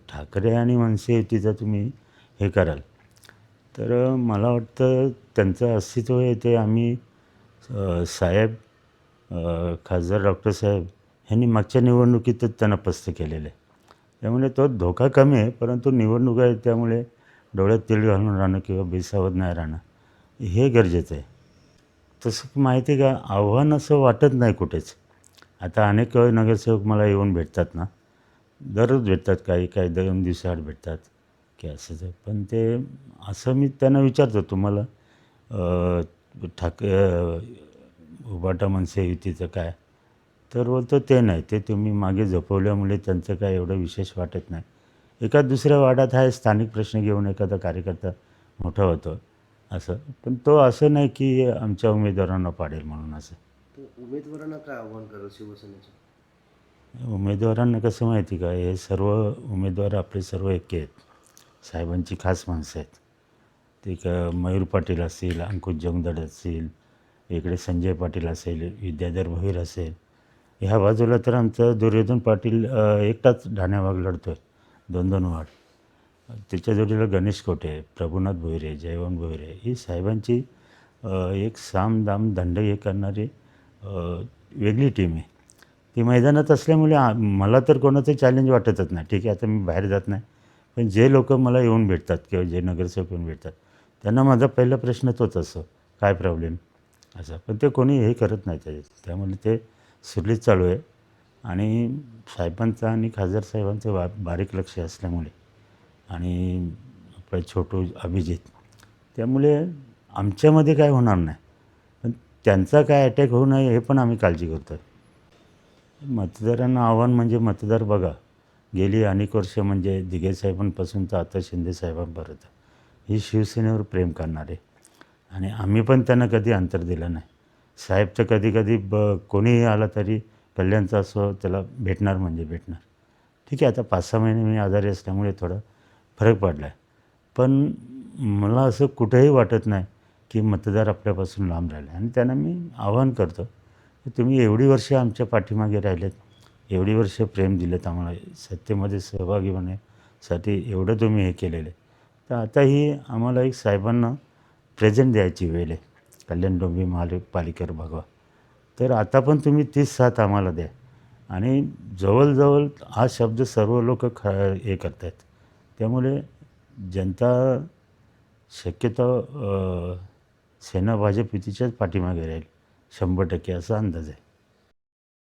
ठाकरे आणि मनसे युतीचं तुम्ही हे कराल तर मला वाटतं त्यांचं अस्तित्व आहे ते आम्ही साहेब खासदार डॉक्टर साहेब ह्यांनी मागच्या निवडणुकीतच त्यांना पस्त केलेलं आहे. त्यामुळे तो धोका कमी आहे, परंतु निवडणूक आहे त्यामुळे डोळ्यात तेल घालून राहणं किंवा बेसावध नाही राहणं हे गरजेचं आहे. तसं माहिती आहे का, आव्हान असं वाटत नाही कुठेच. आता अनेक नगरसेवक मला येऊन भेटतात ना, दररोज भेटतात, काही काही 2 दिवसाआड भेटतात की असंच आहे. पण ते असं मी त्यांना विचारतो, तुम्हाला उबाटा मनसे युतीचं काय? तर बोलतो ते नाही, ते तुम्ही मागे झोपवल्यामुळे त्यांचं काय एवढं विशेष वाटत नाही. एखाद दुसऱ्या वार्डात आहे स्थानिक प्रश्न घेऊन एखादा कार्यकर्ता मोठा होतो असं. पण तो असं नाही की आमच्या उमेदवारांना पाडेल म्हणून असं. उमेदवारांना काय आव्हान करेल शिवसेनेचं? उमेदवारांना कसं माहिती का, हे सर्व उमेदवार आपले सर्व एके आहेत. साहेबांची खास माणसं आहेत. ते मयूर पाटील असतील, अंकुश जगदड असतील, इकडे संजय पाटील असेल, विद्याधर भोईर असेल. ह्या बाजूला तर आमचा दुर्योधन पाटील एकटाच ठाण्याभाग लढतो आहे, 2-2 वार्ड. त्याच्या जोडीला गणेश कोटे, प्रभुनाथ भोईरे, जयवंत भोईरे ही साहेबांची एक साम दाम दंड हे करणारी वेगळी टीम आहे. ती मैदानात असल्यामुळे मला तर कोणाचं चॅलेंज वाटतच नाही. ठीक आहे, आता मी बाहेर जात नाही. पण जे लोकं मला येऊन भेटतात किंवा जे नगरसेवक येऊन भेटतात, त्यांना माझा पहिला प्रश्न तोच असतो, काय प्रॉब्लेम? असं. पण ते कोणी हे करत नाही त्याच्यात. त्यामुळे ते सुरळीत चालू आहे आणि साहेबांचं आणि खासदार साहेबांचं बारीक लक्ष असल्यामुळे आणि आपलं छोटू अभिजित, त्यामुळे आमच्यामध्ये काय होणार नाही. पण त्यांचा काय अटॅक होऊ नये हे पण आम्ही काळजी करतो आहे. मतदारांना आव्हान म्हणजे मतदार बघा, गेली अनेक वर्ष म्हणजे दिघे साहेबांपासून तर आता शिंदे साहेबांपर्यंत ही शिवसेनेवर प्रेम करणारे आणि आम्ही पण त्यांना कधी अंतर दिलं नाही. साहेब तर कधी-कधी कोणीही आला तरी कल्याणचा असो त्याला भेटणार म्हणजे भेटणार. ठीक आहे, आता 5-6 महिने मी आजारी असल्यामुळे थोडा फरक पडला आहे. पण मला असं कुठेही वाटत नाही की मतदार आपल्यापासून लांब राहिले आणि त्यांना मी आवाहन करतो की तुम्ही एवढी वर्ष आमच्या पाठीमागे राहिलेत, एवढी वर्ष प्रेम दिलेत आम्हाला, सत्तेमध्ये सहभागी होण्यासाठी एवढं तुम्ही हे केलेलं आहे. तर आता ही आम्हाला एक साहेबांना प्रेझेंट द्यायची वेळ आहे. कल्याण डोंबिवली महापालिकेवर भगवा. तर आता पण तुम्ही तीच साथ आम्हाला द्या आणि जवळ हा शब्द सर्व लोक हे करत आहेत. त्यामुळे जनता शक्यतो सेना भाजप युतीच्याच पाठीमागे राहील 100% असा अंदाज आहे.